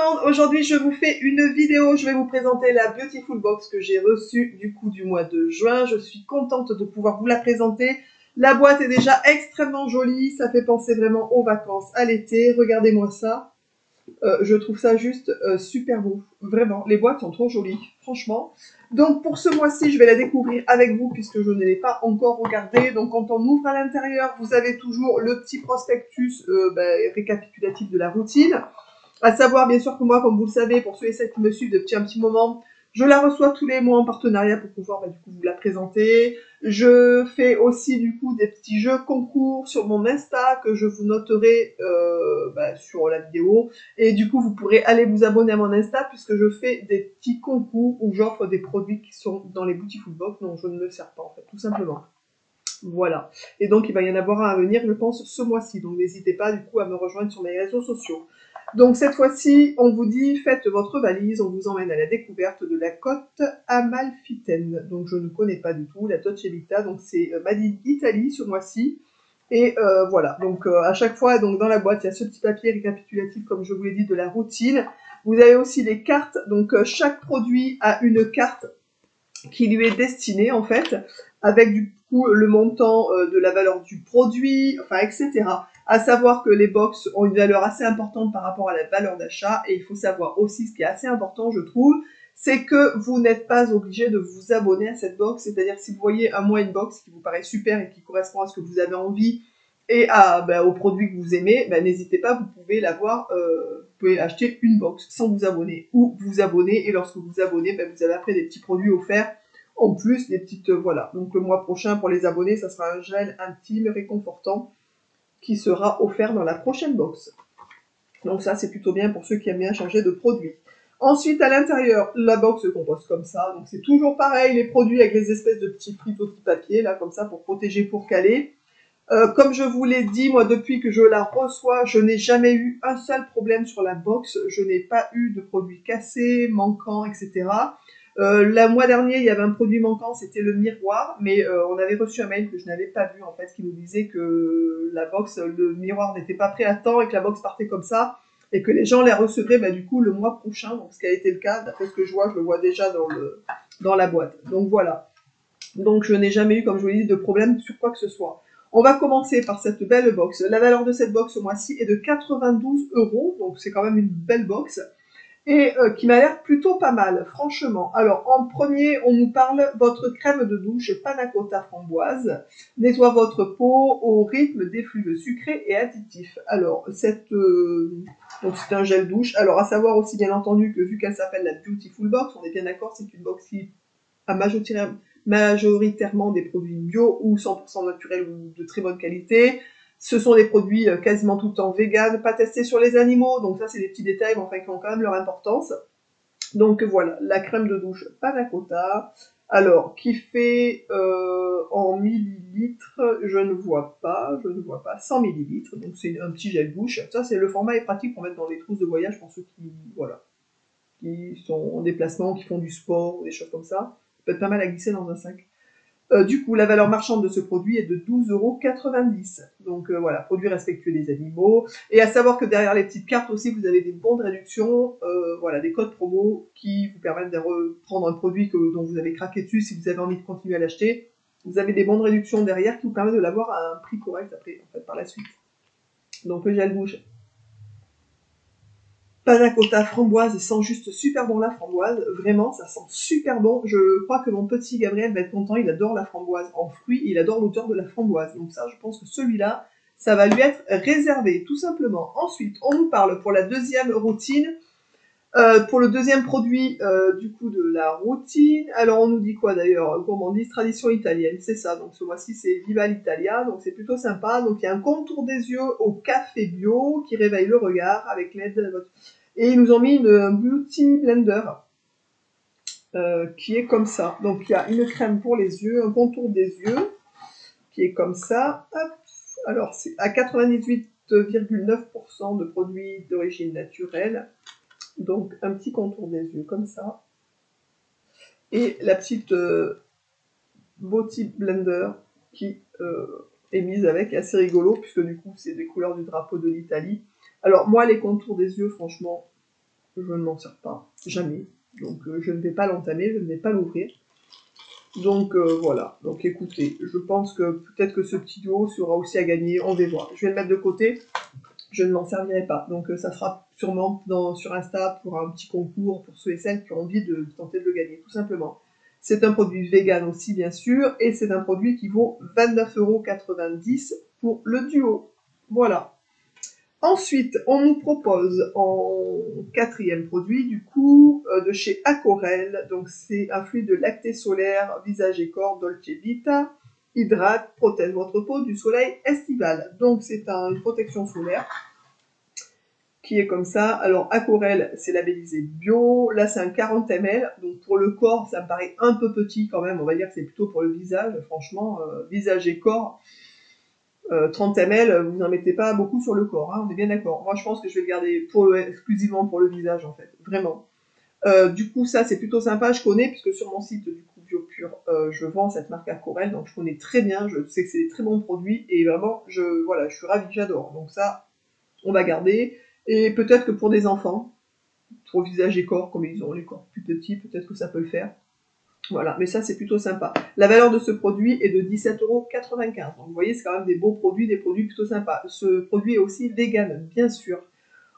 monde, aujourd'hui je vous fais une vidéo, je vais vous présenter la Beautiful Box que j'ai reçue du coup du mois de juin. Je suis contente de pouvoir vous la présenter. La boîte est déjà extrêmement jolie, ça fait penser vraiment aux vacances, à l'été. Regardez-moi ça, je trouve ça juste super beau, vraiment. Les boîtes sont trop jolies, franchement. Donc pour ce mois-ci, je vais la découvrir avec vous puisque je ne l'ai pas encore regardée. Donc quand on ouvre à l'intérieur, vous avez toujours le petit prospectus récapitulatif de la routine. À savoir, bien sûr, que moi, comme vous le savez, pour ceux et celles qui me suivent depuis un petit moment, je la reçois tous les mois en partenariat pour pouvoir du coup vous la présenter. Je fais aussi du coup des petits jeux concours sur mon Insta que je vous noterai sur la vidéo. Et du coup, vous pourrez aller vous abonner à mon Insta puisque je fais des petits concours où j'offre des produits qui sont dans les Beautiful Box dont je ne me sers pas en fait, tout simplement. Voilà. Et donc, il va y en avoir un à venir, je pense, ce mois-ci. Donc, n'hésitez pas, du coup, à me rejoindre sur mes réseaux sociaux. Donc, cette fois-ci, on vous dit, faites votre valise, on vous emmène à la découverte de la côte Amalfitaine. Donc, je ne connais pas du tout, la Dolce Vita. Donc, c'est Made in Italy, ce mois-ci. Et voilà. Donc, à chaque fois, donc, dans la boîte, il y a ce petit papier récapitulatif, comme je vous l'ai dit, de la routine. Vous avez aussi les cartes. Donc, chaque produit a une carte qui lui est destiné en fait, avec du coup le montant de la valeur du produit, enfin etc. À savoir que les box ont une valeur assez importante par rapport à la valeur d'achat, et il faut savoir aussi, ce qui est assez important je trouve, c'est que vous n'êtes pas obligé de vous abonner à cette box, c'est-à-dire si vous voyez un mois une box qui vous paraît super et qui correspond à ce que vous avez envie et aux produits que vous aimez, n'hésitez pas, vous pouvez l'avoir, vous pouvez acheter une box sans vous abonner, ou vous abonner, et lorsque vous vous abonnez, vous avez après des petits produits offerts, en plus des petites, voilà. Donc le mois prochain, pour les abonnés, ça sera un gel intime réconfortant qui sera offert dans la prochaine box. Donc ça, c'est plutôt bien pour ceux qui aiment bien changer de produit. Ensuite, à l'intérieur, la box se compose comme ça. Donc c'est toujours pareil, les produits avec les espèces de petits frites au petit papier, là, comme ça, pour protéger, pour caler. Comme je vous l'ai dit, moi, depuis que je la reçois, je n'ai jamais eu un seul problème sur la box. Je n'ai pas eu de produits cassés, manquants, etc. Le mois dernier, il y avait un produit manquant, c'était le miroir, mais on avait reçu un mail que je n'avais pas vu, en fait, qui nous disait que la box, le miroir n'était pas prêt à temps et que la box partait comme ça, et que les gens la recevraient, du coup, le mois prochain. Donc, ce qui a été le cas, d'après ce que je vois, je le vois déjà dans la boîte. Donc, voilà. Donc, je n'ai jamais eu, comme je vous l'ai dit, de problème sur quoi que ce soit. On va commencer par cette belle box. La valeur de cette box ce mois-ci est de 92 €, donc c'est quand même une belle box, et qui m'a l'air plutôt pas mal, franchement. Alors, en premier, on nous parle votre crème de douche Panna Cotta framboise, nettoie votre peau au rythme des fluides sucrés et additifs. Alors, donc c'est un gel douche. Alors, à savoir aussi, bien entendu, que vu qu'elle s'appelle la Beautiful Box, on est bien d'accord, c'est une box qui a majoritairement des produits bio ou 100% naturels ou de très bonne qualité. Ce sont des produits quasiment tout le temps vegan, pas testés sur les animaux, donc ça c'est des petits détails mais enfin, qui ont quand même leur importance. Donc voilà, la crème de douche Panna Cotta, alors qui fait en millilitres, je ne vois pas, 100 millilitres, donc c'est un petit gel douche. Ça c'est le format est pratique pour mettre dans les trousses de voyage pour ceux qui sont en déplacement, qui font du sport ou des choses comme ça. Ça peut être pas mal à glisser dans un sac. Du coup, la valeur marchande de ce produit est de 12,90 €. Donc voilà, produit respectueux des animaux. Et à savoir que derrière les petites cartes aussi, vous avez des bons de réduction, des codes promo qui vous permettent de reprendre un produit dont vous avez craqué dessus si vous avez envie de continuer à l'acheter. Vous avez des bons de réduction derrière qui vous permettent de l'avoir à un prix correct après, en fait, par la suite. Donc le gel douche Panna Cotta framboise, et sent juste super bon la framboise, vraiment ça sent super bon. Je crois que mon petit Gabriel va être content, il adore la framboise en fruits, il adore l'odeur de la framboise, donc ça je pense que celui-là, ça va lui être réservé, tout simplement. Ensuite, on nous parle pour la deuxième routine, pour le deuxième produit du coup de la routine. Alors on nous dit quoi d'ailleurs? Gourmandise tradition italienne, c'est ça. Donc ce mois-ci c'est Viva l'Italia, donc c'est plutôt sympa. Donc il y a un contour des yeux au café bio qui réveille le regard avec l'aide de votre... Et ils nous ont mis un beauty blender qui est comme ça. Donc il y a une crème pour les yeux, un contour des yeux qui est comme ça. Hop. Alors c'est à 98,9% de produits d'origine naturelle. Donc un petit contour des yeux comme ça. Et la petite Beauty Blender qui est mise avec, assez rigolo, puisque du coup c'est des couleurs du drapeau de l'Italie. Alors moi les contours des yeux, franchement, je ne m'en sers pas, jamais. Donc je ne vais pas l'entamer, je ne vais pas l'ouvrir. Donc voilà, donc écoutez, je pense que peut-être que ce petit duo sera aussi à gagner, on va voir. Je vais le mettre de côté, je ne m'en servirai pas. Donc ça sera sûrement sur Insta pour un petit concours pour ceux et celles qui ont envie de tenter de le gagner, tout simplement. C'est un produit vegan aussi, bien sûr, et c'est un produit qui vaut 29,90 € pour le duo. Voilà. Ensuite, on nous propose en quatrième produit, du coup, de chez Aquarelle. Donc, c'est un fluide lacté solaire, visage et corps, Dolce Vita, hydrate, protège votre peau du soleil estival. Donc, c'est une protection solaire qui est comme ça. Alors, Aquarelle, c'est labellisé bio. Là, c'est un 40 ml. Donc, pour le corps, ça me paraît un peu petit quand même. On va dire que c'est plutôt pour le visage. Franchement, visage et corps. 30 ml, vous n'en mettez pas beaucoup sur le corps, hein, on est bien d'accord. Moi, je pense que je vais le garder exclusivement pour le visage, en fait, vraiment. Du coup, ça, c'est plutôt sympa, je connais, puisque sur mon site, du coup, BioPure, je vends cette marque Aquarelle, donc je connais très bien, je sais que c'est des très bons produits, et vraiment, voilà, je suis ravie, j'adore. Donc ça, on va garder. Et peut-être que pour des enfants, pour visage et corps, comme ils ont les corps plus petits, peut-être que ça peut le faire. Voilà, mais ça, c'est plutôt sympa. La valeur de ce produit est de 17,95 €. Donc, vous voyez, c'est quand même des beaux produits, des produits plutôt sympas. Ce produit est aussi vegan, bien sûr.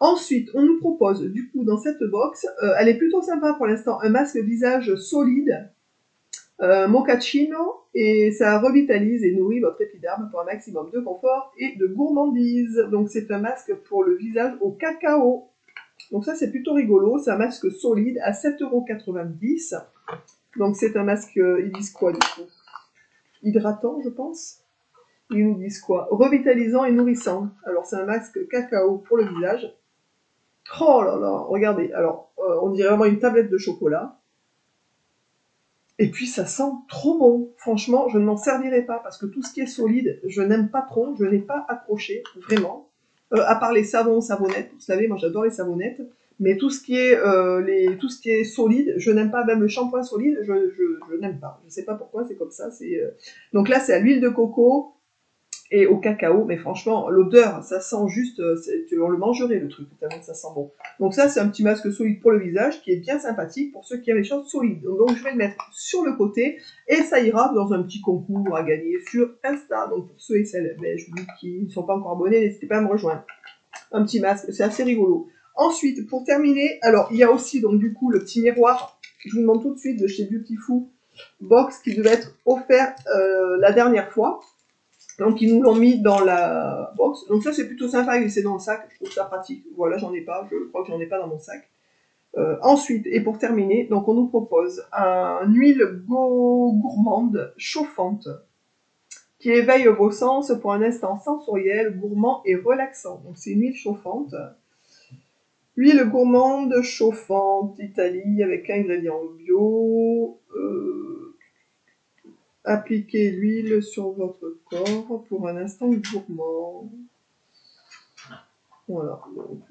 Ensuite, on nous propose, du coup, dans cette box, elle est plutôt sympa pour l'instant, un masque visage solide, mochaccino, et ça revitalise et nourrit votre épiderme pour un maximum de confort et de gourmandise. Donc, c'est un masque pour le visage au cacao. Donc, ça, c'est plutôt rigolo. C'est un masque solide à 7,90 €. Donc c'est un masque, ils disent quoi du coup? Hydratant, je pense. Ils nous disent quoi? Revitalisant et nourrissant. Alors c'est un masque cacao pour le visage. Oh là là, regardez. Alors on dirait vraiment une tablette de chocolat. Et puis ça sent trop bon. Franchement, je ne m'en servirai pas parce que tout ce qui est solide, je n'aime pas trop. Je n'ai pas accroché, vraiment. À part les savons, savonnettes. Vous savez, moi j'adore les savonnettes. Mais tout ce qui est solide, je n'aime pas. Même le shampoing solide, je n'aime pas. Je ne sais pas pourquoi, c'est comme ça. Donc là, c'est à l'huile de coco et au cacao. Mais franchement, l'odeur, ça sent juste. On le mangerait le truc, tellement ça sent bon. Donc ça, c'est un petit masque solide pour le visage qui est bien sympathique pour ceux qui aiment les choses solides. Donc je vais le mettre sur le côté et ça ira dans un petit concours à gagner sur Insta. Donc pour ceux et celles qui ne sont pas encore abonnés, n'hésitez pas à me rejoindre. Un petit masque, c'est assez rigolo. Ensuite, pour terminer, alors il y a aussi donc du coup le petit miroir, je vous demande tout de suite, de chez Beautiful Box qui devait être offert la dernière fois. Donc ils nous l'ont mis dans la box. Donc ça c'est plutôt sympa à glisser dans le sac, je trouve ça pratique. Voilà, j'en ai pas, je crois que j'en ai pas dans mon sac. Ensuite, et pour terminer, donc on nous propose une huile gourmande chauffante qui éveille vos sens pour un instant sensoriel, gourmand et relaxant. Donc c'est une huile chauffante. Huile gourmande chauffante, Italie, avec ingrédients bio. Appliquez l'huile sur votre corps pour un instant gourmand. Voilà. Donc,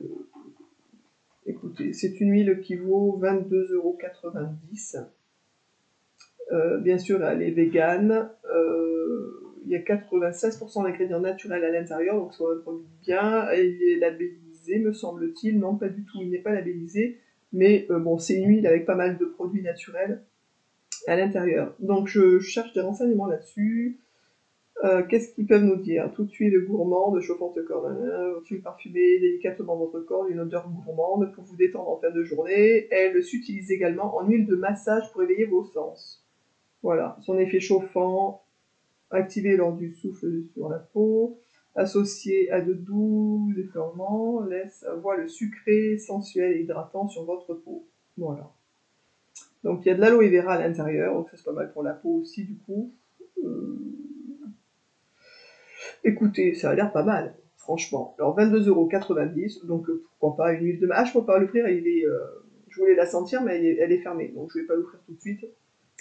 écoutez, c'est une huile qui vaut 22,90 €. Bien sûr, elle est végane. Il y a 96% d'ingrédients naturels à l'intérieur, donc c'est un produit bien. Elle est labellisée, me semble-t-il. Non, pas du tout, il n'est pas labellisé. Mais bon, c'est une huile avec pas mal de produits naturels à l'intérieur. Donc je cherche des renseignements là-dessus. Qu'est-ce qu'ils peuvent nous dire? Toute huile gourmande, chauffante corps, huile parfumée délicatement votre corps, une odeur gourmande pour vous détendre en fin de journée. Elle s'utilise également en huile de massage pour éveiller vos sens. Voilà, son effet chauffant, activé lors du souffle sur la peau, associé à de doux effleurements, laisse un voile sucré, sensuel et hydratant sur votre peau. Voilà. Donc il y a de l'aloe vera à l'intérieur, donc ça c'est pas mal pour la peau aussi du coup. Écoutez, ça a l'air pas mal, franchement. Alors 22,90 €, donc pourquoi pas une huile de massage. Ah, je peux pas l'ouvrir, je voulais la sentir, mais elle est fermée, donc je vais pas l'ouvrir tout de suite.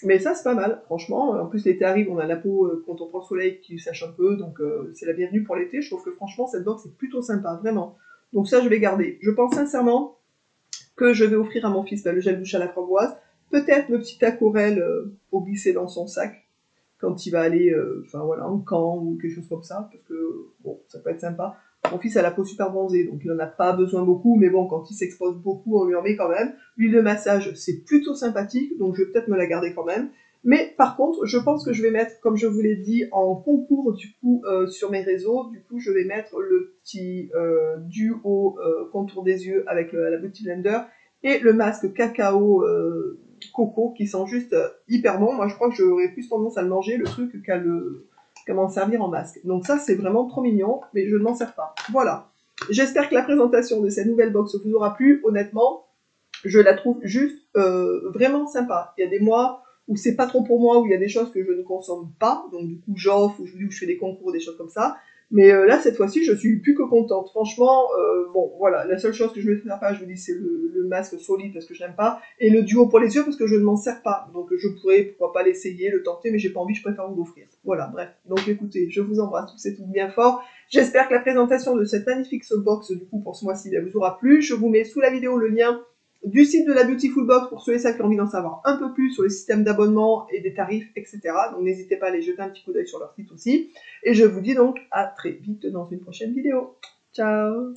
Mais ça c'est pas mal, franchement. En plus l'été arrive, on a la peau quand on prend le soleil qui sèche un peu, donc c'est la bienvenue pour l'été. Je trouve que franchement cette box est plutôt sympa, vraiment. Donc ça je vais garder. Je pense sincèrement que je vais offrir à mon fils le gel douche à la framboise, peut-être le petit Aquarelle pour glisser dans son sac quand il va aller en camp ou quelque chose comme ça, parce que bon, ça peut être sympa. Mon fils a la peau super bronzée, donc il n'en a pas besoin beaucoup, mais bon, quand il s'expose beaucoup, on lui en met quand même. L'huile de massage, c'est plutôt sympathique, donc je vais peut-être me la garder quand même. Mais par contre, je pense que je vais mettre, comme je vous l'ai dit, en concours du coup sur mes réseaux, du coup je vais mettre le petit duo contour des yeux avec la Beauty Blender et le masque cacao coco qui sent juste hyper bon. Moi je crois que j'aurais plus tendance à le manger le truc qu'à m'en servir en masque. Donc ça c'est vraiment trop mignon, mais je ne m'en sers pas. Voilà. J'espère que la présentation de cette nouvelle box vous aura plu. Honnêtement, je la trouve juste vraiment sympa. Il y a des mois où c'est pas trop pour moi, où il y a des choses que je ne consomme pas, donc du coup j'offre, ou je fais des concours, des choses comme ça. Mais là, cette fois-ci, je suis plus que contente. Franchement, bon, voilà, la seule chose que je ne vais faire pas, je vous dis, c'est le masque solide parce que je n'aime pas, et le duo pour les yeux parce que je ne m'en sers pas. Donc je pourrais, pourquoi pas l'essayer, le tenter, mais j'ai pas envie, je préfère vous l'offrir. Voilà, bref. Donc écoutez, je vous embrasse tous et toutes bien fort. J'espère que la présentation de cette magnifique box, du coup, pour ce mois-ci, vous aura plu. Je vous mets sous la vidéo le lien du site de la Beautiful Box pour ceux et celles qui ont envie d'en savoir un peu plus sur le système d'abonnement et des tarifs, etc. Donc n'hésitez pas à aller jeter un petit coup d'œil sur leur site aussi. Et je vous dis donc à très vite dans une prochaine vidéo. Ciao!